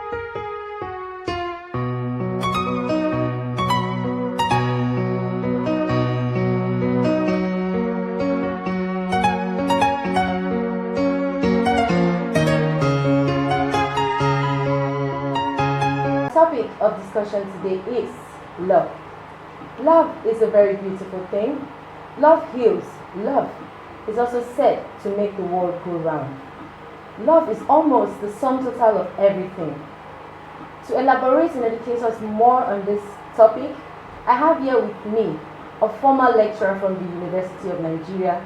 Topic of discussion today is love. Love is a very beautiful thing. Love heals. Love is also said to make the world go round. Love is almost the sum total of everything. To elaborate and educate us more on this topic, I have here with me a former lecturer from the University of Nigeria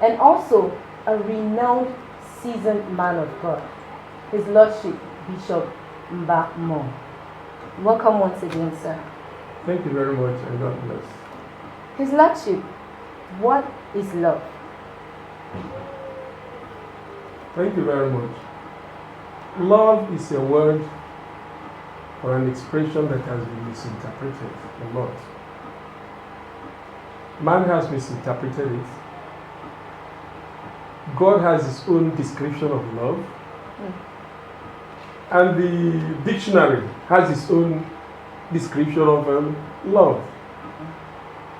and also a renowned seasoned man of God, His Lordship Bishop Mba Mong. Welcome once again, sir. Thank you very much, and God bless. His Lordship, what is love? Thank you very much. Love is a word or an expression that has been misinterpreted a lot. Man has misinterpreted it. God has his own description of love. And the dictionary has its own description of love.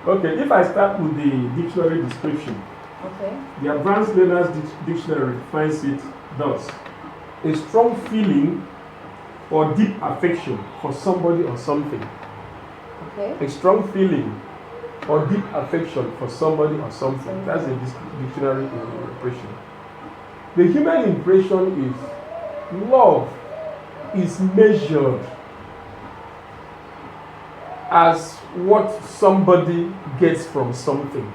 Okay, if I start with the dictionary description, the Advanced Learner's Dictionary defines it thus: a strong feeling or deep affection for somebody or something. A strong feeling or deep affection for somebody or something. That's a dictionary impression. The human impression is love is measured as what somebody gets from something.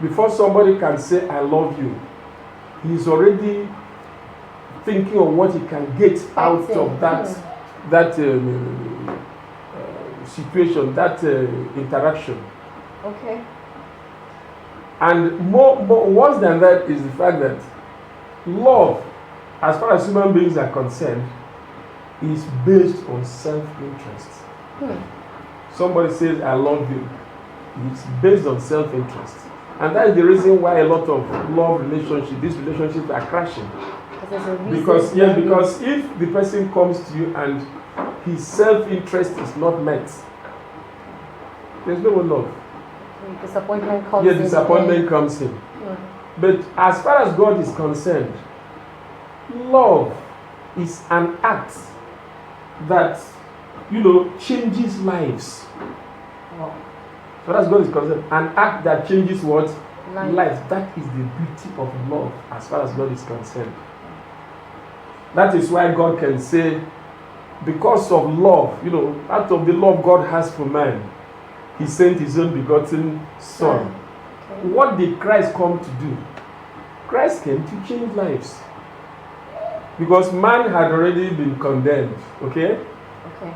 Before somebody can say, I love you, he's already thinking of what he can get out of that situation, that interaction. And more worse than that is the fact that love, as far as human beings are concerned, is based on self-interest. Somebody says, I love you. It's based on self-interest. And that is the reason why a lot of love relationships, these relationships are crashing. Because if the person comes to you and his self-interest is not met, there's no more love. Disappointment comes in. Disappointment comes in. But as far as God is concerned, love is an act that, changes lives. As far as God is concerned, an act that changes what? Lives. That is the beauty of love as far as God is concerned. That is why God can say, because of love, out of the love God has for man, He sent His own begotten Son. What did Christ come to do? Christ came to change lives. Because man had already been condemned,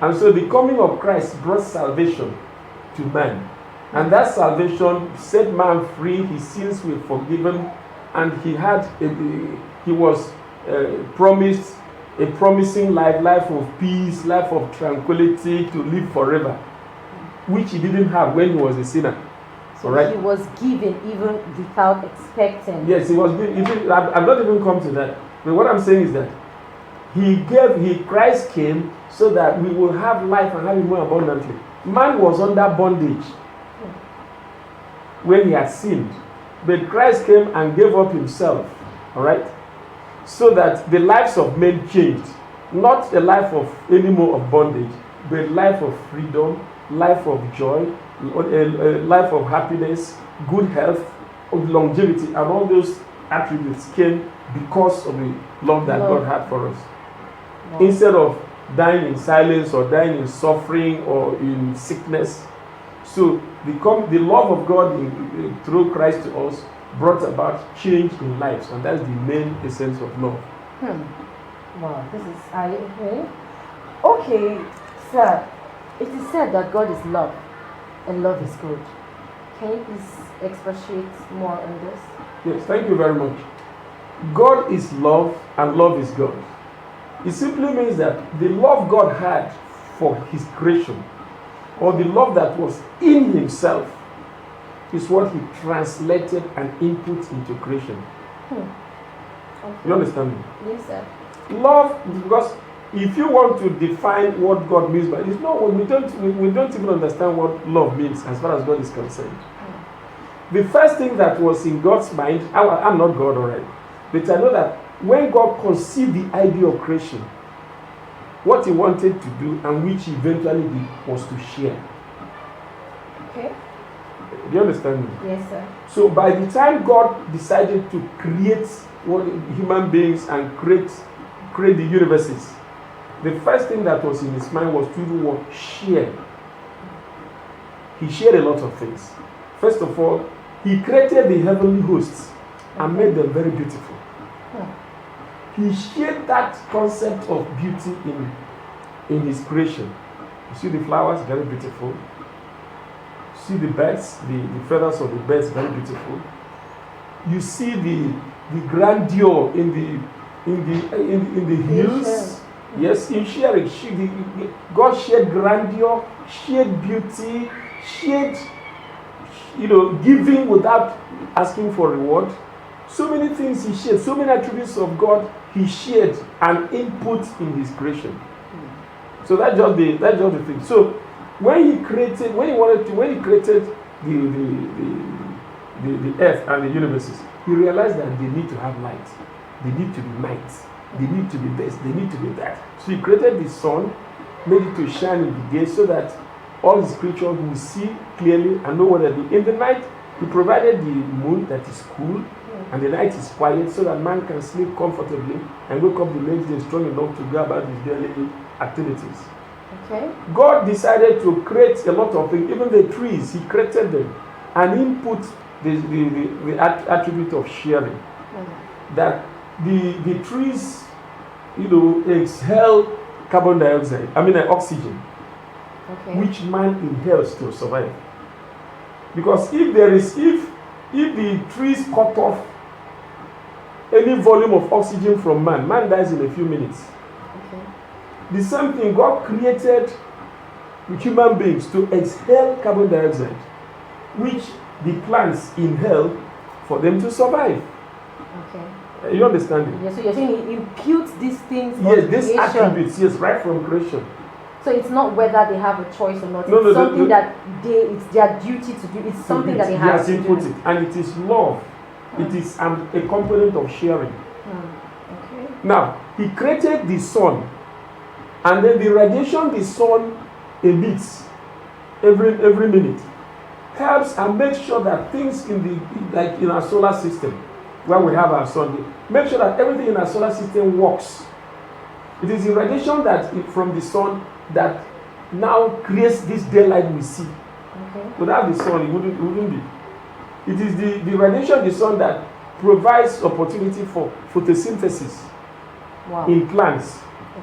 And so the coming of Christ brought salvation to man. And that salvation set man free, his sins were forgiven, and he was promised a promising life of peace, life of tranquility, to live forever, which he didn't have when he was a sinner. So he was given even without expecting. Yes, he was given. I'm not even come to that. But what I'm saying is that Christ came so that we will have life and have it more abundantly. Man was under bondage when he had sinned. But Christ came and gave up himself, so that the lives of men changed. Not a life of anymore of bondage, but a life of freedom, life of joy, a life of happiness, good health, of longevity, and all those attributes came because of the love that God had for us. Instead of dying in silence or dying in suffering or in sickness. So the love of God through Christ to us brought about change in lives, and that's the main essence of love. Wow, this is eye-opening. Okay, sir, it is said that God is love and love is good. Can you please expatiate more on this? Yes, thank you very much. God is love and love is God. It simply means that the love God had for His creation, or the love that was in Himself, is what He translated and input into creation. You understand me? Yes, sir. Love, because if you want to define what God means by this, no, we don't even understand what love means as far as God is concerned. The first thing that was in God's mind, I'm not God, alright, but I know that when God conceived the idea of creation, what he wanted to do and which he eventually did was to share. Okay. Do you understand me? Yes, sir. So by the time God decided to create human beings and create the universes, the first thing that was in his mind was to do what? Share. He shared a lot of things. First of all, he created the heavenly hosts and made them very beautiful. He shared that concept of beauty in his creation. You see the flowers, very beautiful. You see the birds, the feathers of the birds, very beautiful. You see the grandeur in the hills. Yes, in sharing. God shared grandeur, shared beauty, shared, giving without asking for reward. So many things he shared, so many attributes of God he shared and input in his creation. So that's just the thing. So when he created the earth and the universes, he realized that they need to have light, they need to be night, they need to be this, they need to be that. So he created the sun, made it to shine in the day so that all his creatures will see clearly and know what they're doing. In the night, he provided the moon that is cool, and the night is quiet so that man can sleep comfortably and wake up the next day strong enough to go about his daily activities. Okay. God decided to create a lot of things, even the trees, he created them and input the attribute of sharing. That the trees, exhale carbon dioxide, oxygen, which man inhales to survive. Because if the trees cut off any volume of oxygen from man dies in a few minutes. Okay. The same thing, God created human beings to exhale carbon dioxide, which the plants inhale for them to survive. Okay. You understand it? Yes, so you're saying he imputes these things on these attributes, right from creation. So it's not whether they have a choice or not. It's something that it's their duty to do. It's something that they have to do. It, and it is love. It is a component of sharing. Okay. Now, he created the sun, and then the radiation the sun emits every minute helps and makes sure that things in our solar system, where we have our sun, make sure that everything in our solar system works. It is the radiation from the sun that now creates this daylight we see. Okay. Without the sun, it wouldn't be. It is the radiation of the sun that provides opportunity for photosynthesis in plants.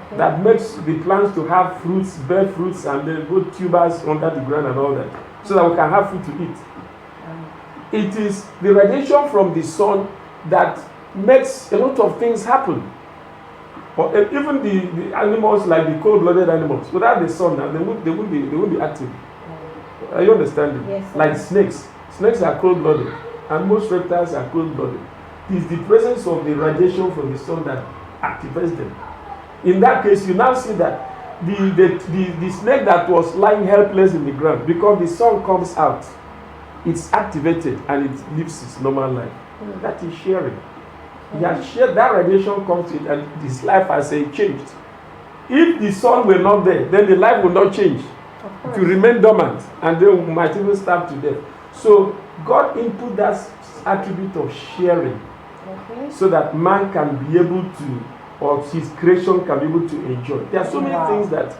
Okay. That makes the plants to have fruits, bear fruits, and then put tubers under the ground and all that, so that we can have food to eat. It is the radiation from the sun that makes a lot of things happen. Or even the animals, like the cold-blooded animals, without the sun, they won't be active. Are you understanding? Yes, sir. Like snakes. Snakes are cold-blooded, and most reptiles are cold-blooded. It is the presence of the radiation from the sun that activates them. In that case, you now see that the snake that was lying helpless in the ground, because the sun comes out, it's activated and it lives its normal life. That is sharing. He has shared, that radiation comes in, and his life has changed. If the sun were not there, then the life will not change. To remain dormant, and they might even starve to death. So God input that attribute of sharing, so that man can be able to, or his creation can be able to enjoy. There are so many things that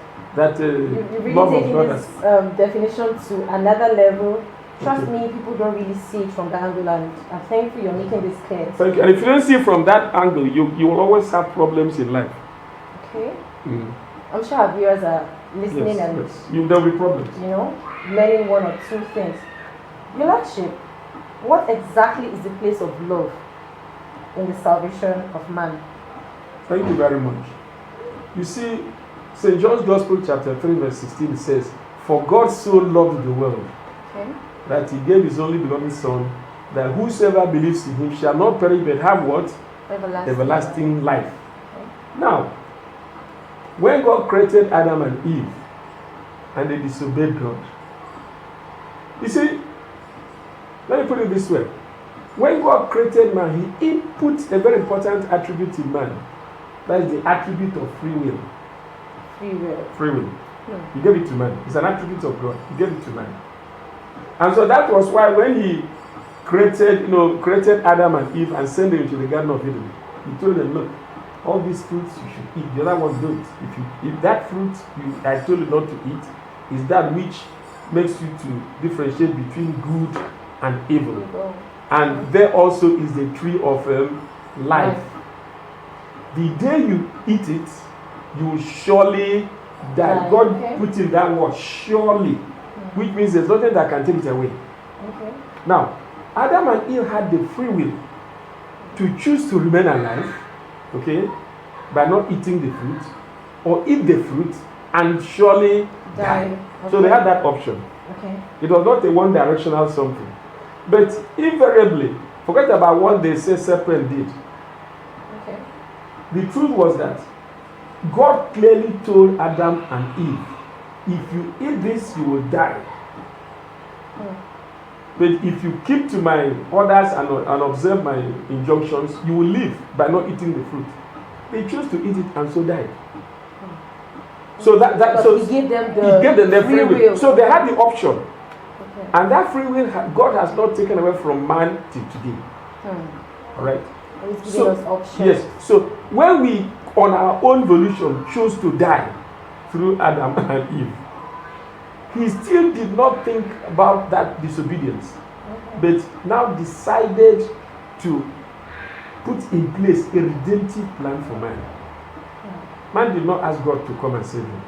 really love taking of God this definition to another level. Trust me, people don't really see it from that angle, and I'm thankful you're making this clear. Thank you. And if you don't see it from that angle, you will always have problems in life. Okay. I'm sure our viewers are listening and there will be problems. Learning one or two things. Your Lordship, what exactly is the place of love in the salvation of man? Thank you very much. You see, St. John's Gospel chapter 3 verse 16 says, "For God so loved the world, that he gave his only begotten Son, that whosoever believes in him shall not perish but have what? Everlasting life." Okay. Now, when God created Adam and Eve and they disobeyed God, you see, let me put it this way. When God created man, he input a very important attribute in man. That is the attribute of free will. Free will. Free will. He gave it to man. It's an attribute of God. He gave it to man. And so that was why when he created Adam and Eve and sent them into the Garden of Eden, he told them, look, all these fruits you should eat. The other one don't. If that fruit I told you not to eat is that which makes you to differentiate between good and evil. And there also is the tree of life. The day you eat it, you will surely die. God put in that word, surely, which means there's nothing that can take it away. Now, Adam and Eve had the free will to choose to remain alive, by not eating the fruit, or eat the fruit and surely die. So they had that option. It was not a one-directional something. But invariably, forget about what they say serpent did. The truth was that God clearly told Adam and Eve, if you eat this, you will die. But if you keep to my orders and observe my injunctions, you will live by not eating the fruit. They chose to eat it and so died. So he gave them the free will. So they had the option. And that free will, God has not taken away from man till today. All right? He's giving us options. Yes. So when we, on our own volition, chose to die through Adam and Eve, he still did not think about that disobedience, but now decided to put in place a redemptive plan for man. Man did not ask God to come and save him.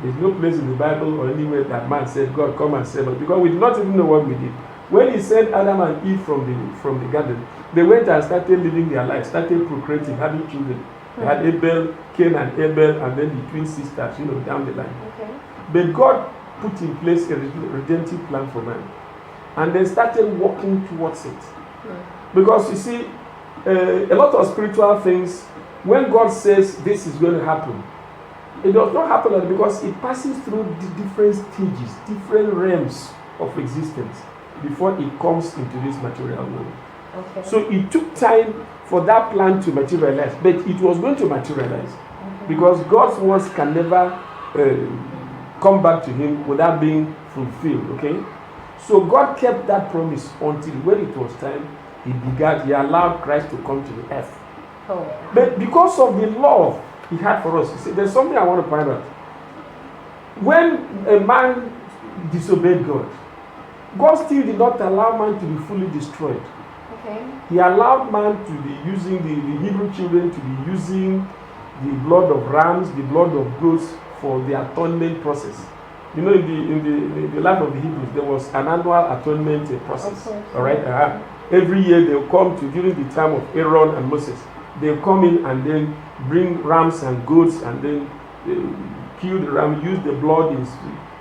There's no place in the Bible or anywhere that man said, God, come and save us, because we did not even know what we did. When he sent Adam and Eve from the garden, they went and started living their life, started procreating, having children. They had Abel, Cain and Abel, and then the twin sisters, down the line. But God put in place a redemptive plan for man, and they started walking towards it. Because you see, a lot of spiritual things, when God says this is going to happen, it does not happen because it passes through the different stages, different realms of existence before it comes into this material world. So it took time for that plan to materialize, but it was going to materialize because God's words can never come back to him without being fulfilled. So God kept that promise until when it was time, he allowed Christ to come to the earth. But because of the love he had for us, you see, there's something I want to point out. When a man disobeyed God, God still did not allow man to be fully destroyed. He allowed man to be using the Hebrew children to be using the blood of rams, the blood of goats for the atonement process. In the life of the Hebrews, there was an annual atonement process. All right. Every year they'll come to, during the time of Aaron and Moses, they'll come in and then bring rams and goats and then kill the ram, use the blood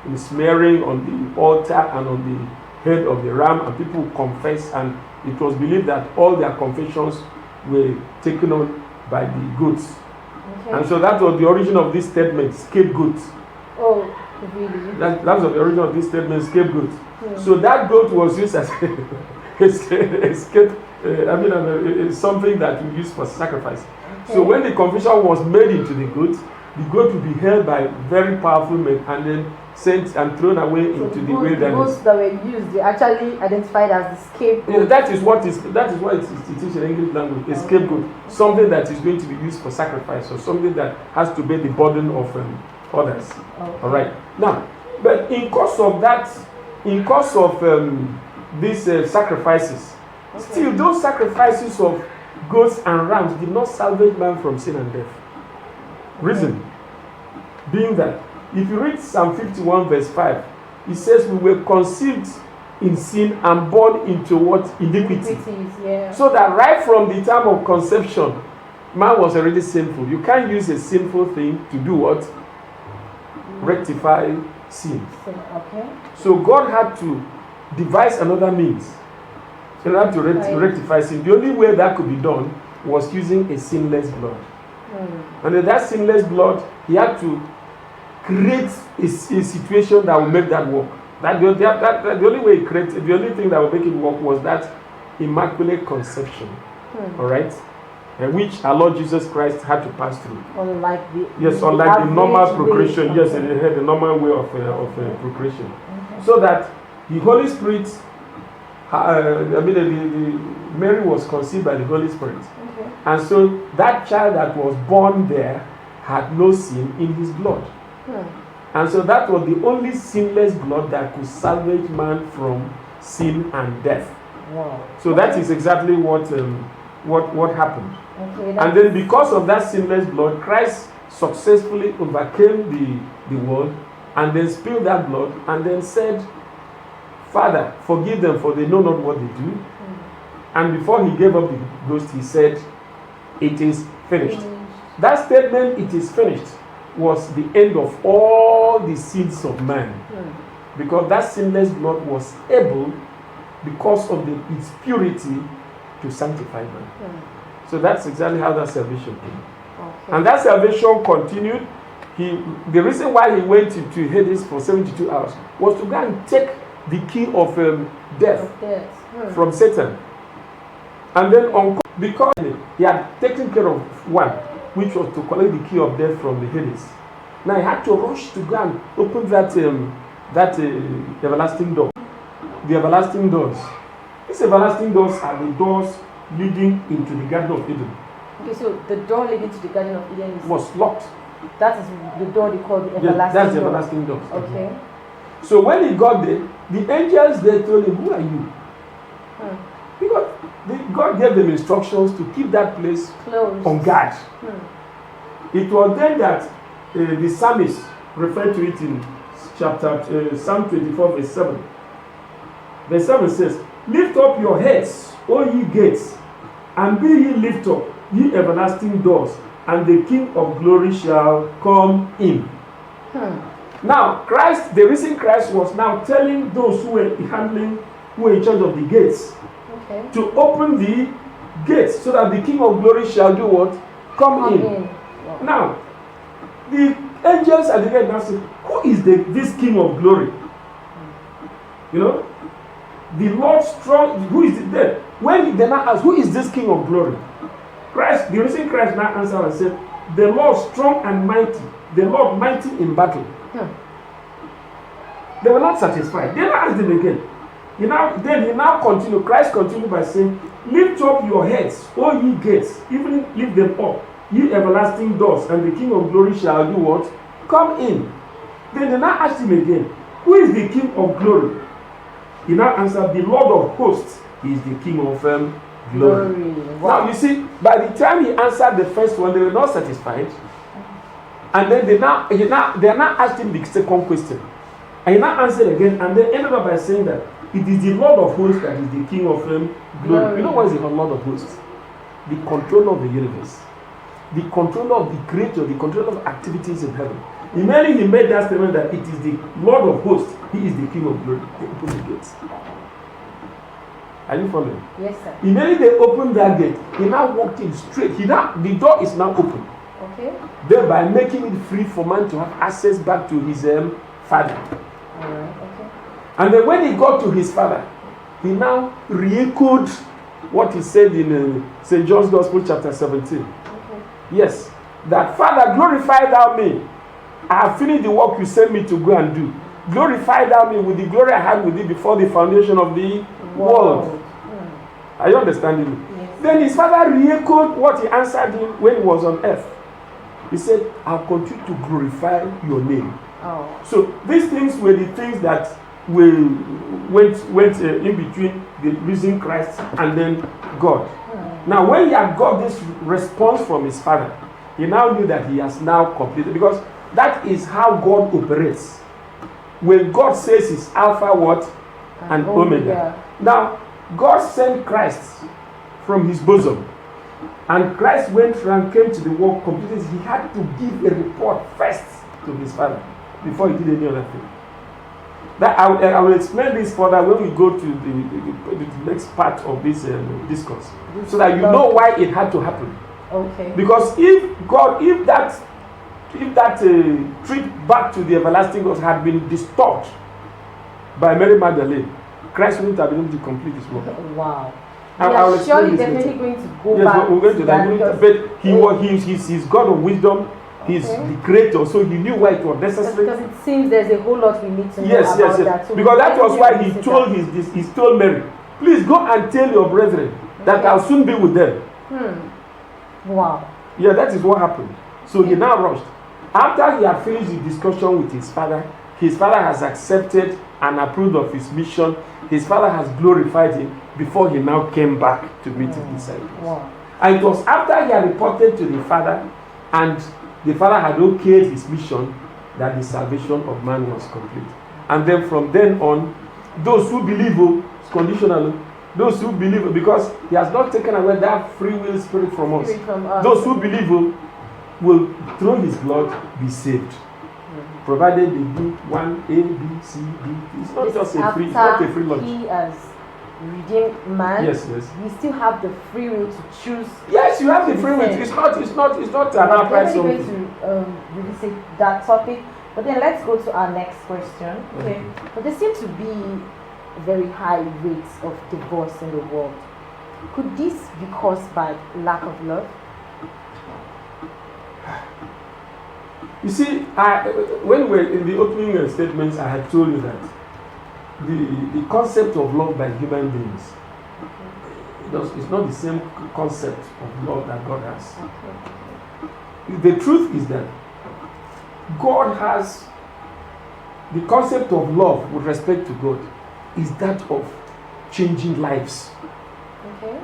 in smearing on the altar and on the head of the ram, and people confess, and it was believed that all their confessions were taken on by the goats. And so that was the origin of this statement, scapegoat. Oh, really? That was the origin of this statement, scapegoat. So that goat was used as something that we use for sacrifice. So when the confession was made into the goat would be held by very powerful men and then sent and thrown away into the wilderness. The goats that were used, they actually identified as the scapegoat. That is what it is in English language, a scapegoat. Something that is going to be used for sacrifice, or something that has to bear the burden of others. All right. Now, but in course of these sacrifices, still those sacrifices of goats and rams did not salvage man from sin and death. Reason being that if you read Psalm 51 verse 5, it says we were conceived in sin and born into what? Iniquity. So that right from the time of conception, man was already sinful. You can't use a sinful thing to do what? Rectify sin. So God had to devise another means in order to rectify sin. The only way that could be done was using a sinless blood. And in that sinless blood, he had to create a situation that will make that work. The only way he created, the only thing that will make it work was that immaculate conception. All right? And which our Lord Jesus Christ had to pass through. Unlike the normal procreation. Yes, it had the normal way of procreation. So that the Holy Spirit, Mary was conceived by the Holy Spirit. And so that child that was born there had no sin in his blood. And so that was the only sinless blood that could salvage man from sin and death. Wow. So that is exactly what happened. And then because of that sinless blood, Christ successfully overcame the world and then spilled that blood and then said, Father, forgive them, for they know not what they do. And before he gave up the ghost, he said, it is finished. That statement, it is finished, was the end of all the sins of man. Because that sinless blood was able, because of its purity, to sanctify man. So that's exactly how that salvation came. And that salvation continued. The reason why he went into Hades for 72 hours was to go and take the key of death from Satan. And then because he had taken care of one, which was to collect the key of death from the Hades. Now he had to rush to go and open that everlasting door. The everlasting doors. These everlasting doors are the doors leading into the Garden of Eden. Okay, so the door leading to the Garden of Eden was locked. That is the door they call the everlasting door. That's the everlasting door. Okay. So when he got there, the angels they told him, who are you? Because God gave them instructions to keep that place closed, on guard. It was then that the psalmist referred to it in chapter Psalm 24, verse 7. Verse 7 says, lift up your heads, O ye gates, and be ye lift up, ye everlasting doors, and the King of glory shall come in. Now, Christ, the risen Christ, was now telling those who were in charge of the gates, to open the gates so that the King of glory shall do what? Come in. Wow. Now, the angels at the gate now say, who is this King of glory? You know, the Lord strong, who is it there? When they now ask, who is this King of glory? Christ, the risen Christ now answered and said, the Lord strong and mighty, the Lord mighty in battle. They were not satisfied. They now asked him again. Christ continued by saying, lift up your heads, O ye gates, even lift them up, ye everlasting doors, and the King of glory shall do what? Come in. Then they now asked him again, who is the King of glory? He now answered, the Lord of hosts is the King of glory. Wow. Now you see, by the time he answered the first one, they were not satisfied. And then they now asked him the second question. And he now answered again, and they ended up by saying that it is the Lord of hosts that is the King of glory. You know what is the Lord of hosts? The controller of the universe. The controller of the creator, the controller of activities in heaven. Immediately he made that statement that it is the Lord of hosts. He is the King of glory. They opened the gates. Are you following? Yes, sir. Immediately they opened that gate. He now walked in straight. The door is now open. Okay. Thereby making it free for man to have access back to his father. All right. Okay. And then when he got to his father, he now re-echoed what he said in St. John's Gospel chapter 17. Okay. Yes. That, Father, glorify thou me. I have finished the work you sent me to go and do. Glorify thou me with the glory I had with thee before the foundation of the world. Are you understanding me? Yes. Then his father re-echoed what he answered him when he was on earth. He said, I'll continue to glorify your name. Oh. So these things were the things that went in between the risen Christ and then God. Now when he had got this response from his father, he now knew that he has now completed, because that is how God operates. When God says it's Alpha what? And Omega. Now God sent Christ from his bosom, and Christ went and came to the world completed. He had to give a report first to his father before he did any other thing. That I will explain this further when we go to the next part of this discourse, so that you know why it had to happen. Okay. Because if that trip back to the everlasting God had been disturbed by Mary Magdalene, Christ wouldn't have been able to complete his work. Wow. I We are will explain surely this definitely later. going to go Yes, back we're going to that. because But he's God of wisdom. He's Okay. the creator, so he knew why it was necessary. because it seems there's a whole lot we need to know Yes, about yes, that. yes. So Because that was why he visit told that. he told Mary, please go and tell your brethren that Okay. I'll soon be with them. Wow. Yeah, that is what happened. So he now rushed. After he had finished the discussion with his father has accepted and approved of his mission. His father has glorified him before he now came back to meet his disciples. Wow. And it was after he had reported to the father and the father had okayed his mission that the salvation of man was complete. And then from then on, those who believe, it's conditional, those who believe, because he has not taken away that free will spirit from us. Those who believe will, through his blood, be saved. Provided they do one A, B, C, D. It's not just a free. It's not a free lunch. He has redeemed man. Yes, yes. We still have the free will to choose. Yes, you have the free will. It's not an outright We're something. going to revisit that topic, but then let's go to our next question. Okay. But there seem to be very high rates of divorce in the world. Could this be caused by lack of love? You see, when we were in the opening statements, I had told you that the concept of love by human beings, it's not the same concept of love that God has. The truth is that God has the concept of love with respect to God is that of changing lives. Okay.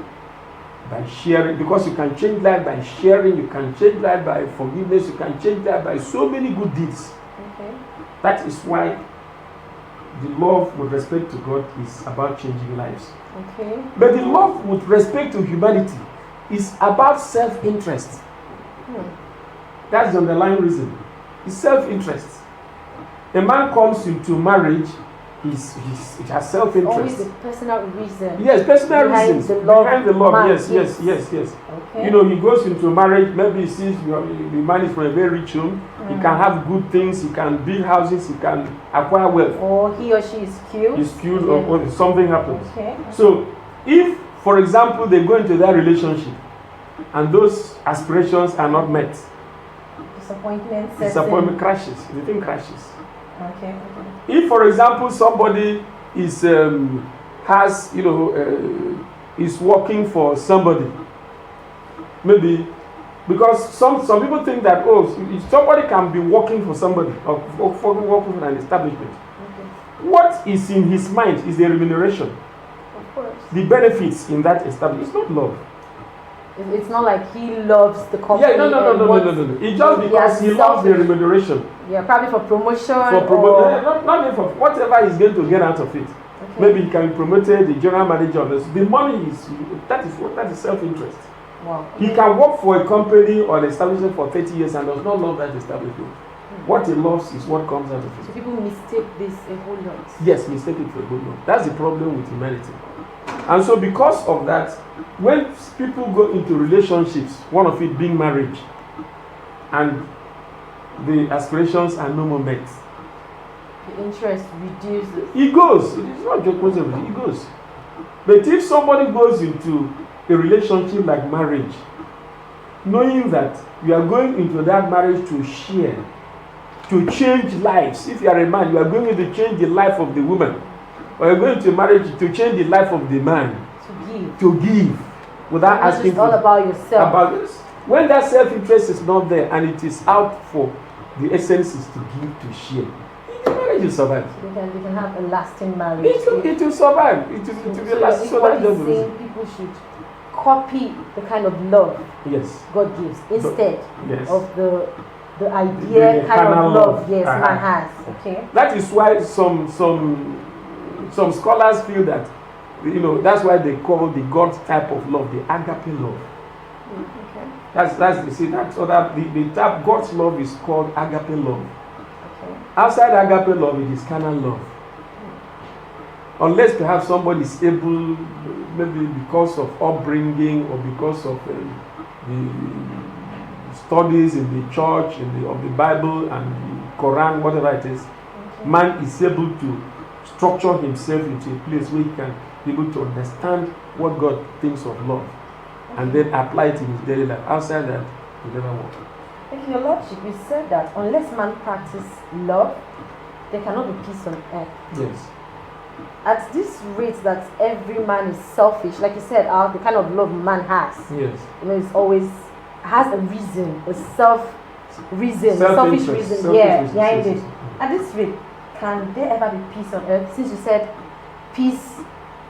By sharing, because you can change life by sharing, you can change life by forgiveness, you can change life by so many good deeds. Okay. That is why the love with respect to God is about changing lives. Okay. But the love with respect to humanity is about self-interest. That's the underlying reason. It's self-interest. A man comes into marriage, he has self-interest. Always a personal reason. Yes, personal reasons behind the love. Yes. Okay. You know, he goes into marriage, maybe he sees the man is from a very rich home, he can have good things, he can build houses, he can acquire wealth. Or he or she is skilled. He's skilled or something happens. Okay. So, if, for example, they go into that relationship and those aspirations are not met, disappointment crashes. The thing crashes. Okay. If, for example, somebody is working for somebody, maybe because some people think that if somebody can be working for somebody or working for an establishment, what is in his mind is the remuneration, of course, the benefits in that establishment. It's not love. It's not like he loves the company. Yeah, no. It's just because he loves the remuneration. Yeah, probably for promotion. Not even for whatever he's going to get out of it. Okay. Maybe he can be promoted, the general manager of this. The money that is self-interest. Wow. He can work for a company or an establishment for 30 years and does not love that establishment. What he loves is what comes out of it. So people mistake this a whole lot. Yes, mistake it for a whole lot. That's the problem with humanity. And so because of that, when people go into relationships, one of it being marriage, and the aspirations are no more met, the interest reduces. It goes. It is not just possible. It goes. But if somebody goes into a relationship like marriage, knowing that you are going into that marriage to share, to change lives. If you are a man, you are going to change the life of the woman. Or you're going to marriage to change the life of the man. To give. Without asking for. It's all about yourself. About this. When that self-interest is not there and it is out for the essence is to give, to share, the marriage will survive. They can have a lasting marriage. It will survive. It will be lasting. So what he's saying, people should copy the kind of love God gives instead of the idea kind of love man has. Okay. That is why some scholars feel that that's why they call the God type of love the agape love. Okay. That's you see that's other the type God's love is called agape love. Okay. Outside agape love, it is carnal love. Unless perhaps somebody is able, maybe because of upbringing or because of the studies in the church, of the Bible and the Quran, whatever it is, man is able to structure himself into a place where he can be able to understand what God thinks of love and then apply it in his daily life. Outside that, it never work. Thank you, Your Lordship. You said that unless man practice love, there cannot be peace on earth. Yes. At this rate that every man is selfish, like you said, the kind of love man has, Yes. It's always has a reason, a selfish reason, Selfish behind reasons. it. At this rate, can there ever be peace on earth? Since you said peace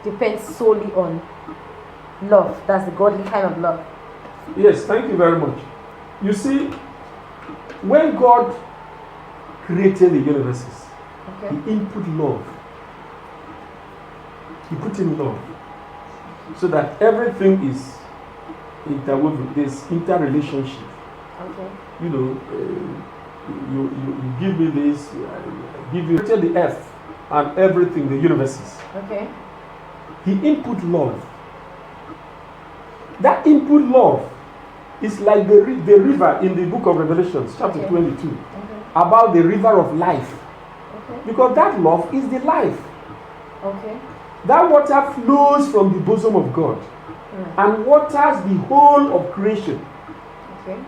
depends solely on love, that's the godly kind of love. Yes, thank you very much. You see, when God created the universes, Okay. He input love. He put in love so that everything is interwoven. There's interrelationship. Okay. You give me this, I give you the earth and everything, the universes. Okay. He input love. That input love is like the river in the book of Revelations, chapter 22, about the river of life. Okay. Because that love is the life. Okay. That water flows from the bosom of God and waters the whole of creation. Okay.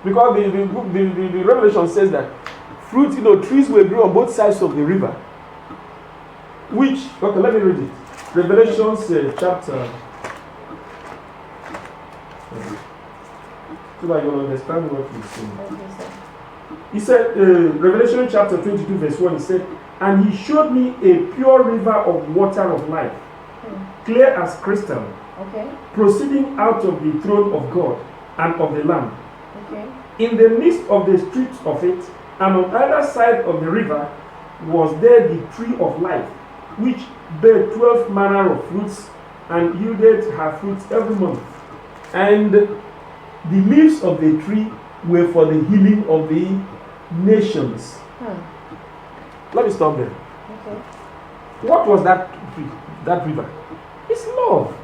Because the Revelation says that fruit, trees will grow on both sides of the river. Which, okay, let me read it. Revelations chapter. So that you will understand what he's saying. Okay, sir. He said, Revelation chapter 22, verse 1, he said, and he showed me a pure river of water of life, clear as crystal, proceeding out of the throne of God and of the Lamb. Okay. In the midst of the streets of it, and on either side of the river, was there the tree of life, which bare 12 manner of fruits, and yielded her fruits every month. And the leaves of the tree were for the healing of the nations. Let me stop there. Okay. What was that tree, that river? It's love.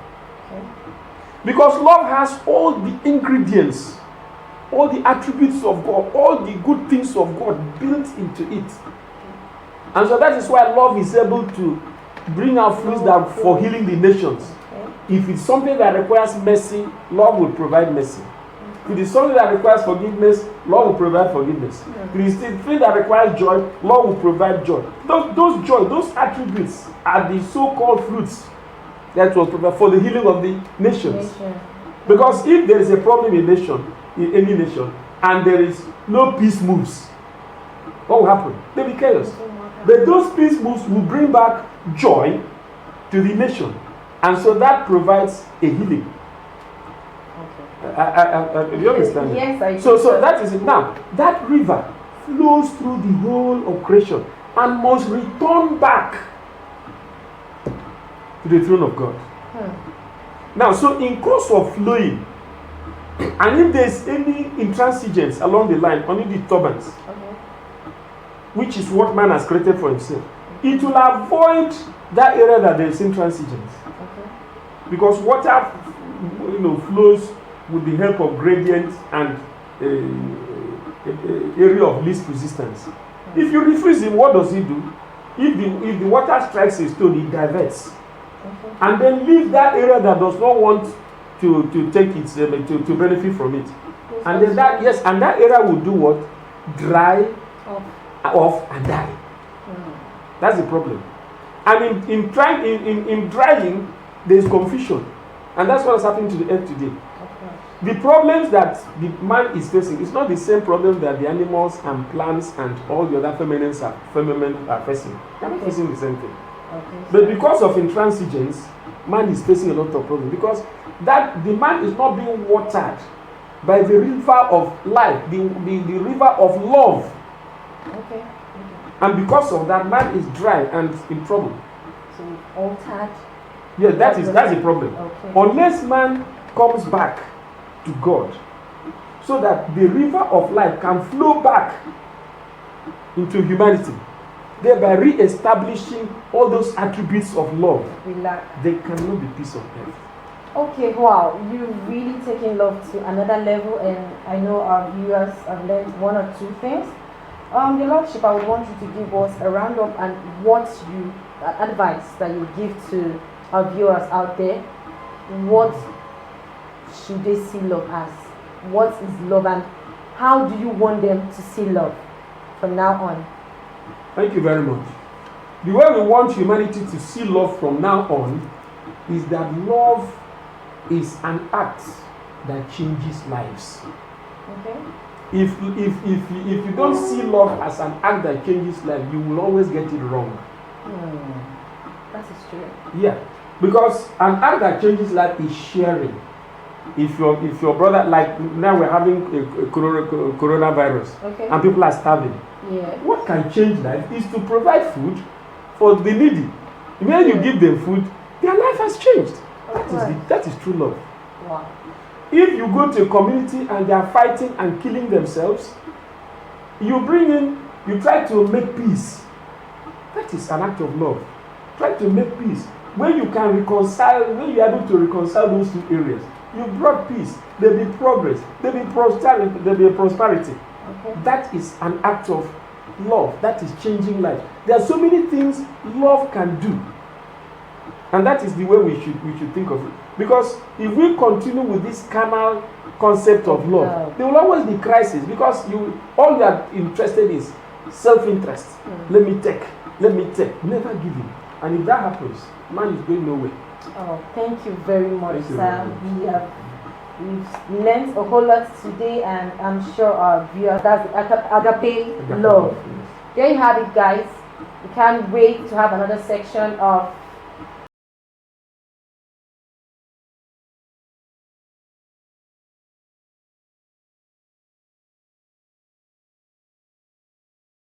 Okay. Because love has all the ingredients, all the attributes of God, all the good things of God built into it. And so that is why love is able to bring out fruits that for healing the nations. Okay. If it's something that requires mercy, love will provide mercy. If it is something that requires forgiveness, love will provide forgiveness. If it is something that requires joy, love will provide joy. Those attributes are the so-called fruits that was provided for the healing of the nations. Because if there is a problem in any nation, and there is no peace moves, what will happen? There will be chaos. But those peace moves will bring back joy to the nation. And so that provides a healing. Do you understand? Yes, I do. So that is it. Now, that river flows through the whole of creation and must return back to the throne of God. Now, so in course of flowing, and if there is any intransigence along the line, only disturbance, which is what man has created for himself, it will avoid that area that there is intransigence. Because water, flows with the help of gradients and area of least resistance. If you refreeze him, what does he do? If the water strikes a stone, it diverts. And then leave that area that does not want to take its to benefit from it. And then that area will do what? Dry off and die. That's the problem. And in drying, there is confusion. And that's what is happening to the earth today. The problems that the man is facing is not the same problem that the animals and plants and all the other firmaments are facing. They are not facing the same thing. But because of intransigence, man is facing a lot of problems. Because that the man is not being watered by the river of life, the river of love. And because of that, man is dry and in trouble. So altered. Yeah, that's the problem. Unless man comes back to God, so that the river of life can flow back into humanity, thereby re-establishing all those attributes of love, there cannot be peace on earth. Okay, wow, you've really taken love to another level, and I know our viewers have learned one or two things. Your Lordship, I would want you to give us a roundup and what you advice that you give to our viewers out there. What should they see love as? What is love, and how do you want them to see love from now on? Thank you very much. The way we want humanity to see love from now on is that love is an act that changes lives. Okay. If you don't see love as an act that changes life, you will always get it wrong. That is true. Yeah, because an act that changes life is sharing. If your brother, like now we're having a coronavirus, Okay. and people are starving. Yeah. What can change life is to provide food for the needy. When you give them food, their life has changed. That is true love. Wow. If you go to a community and they are fighting and killing themselves, you try to make peace. That is an act of love. Try to make peace. When you can reconcile, when you are able to reconcile those two areas, you brought peace. There will be progress. There will be prosperity. There will be prosperity. Okay. That is an act of love. That is changing life. There are so many things love can do. And that is the way we should think of it. Because if we continue with this carnal concept of love, there will always be crisis, because all you are interested is self-interest. Let me take, never giving. And if that happens, man is going nowhere. Oh, thank you very much, sir. We've learned a whole lot today, and I'm sure our viewers, that's the agape love. There you have it, guys. We can't wait to have another section of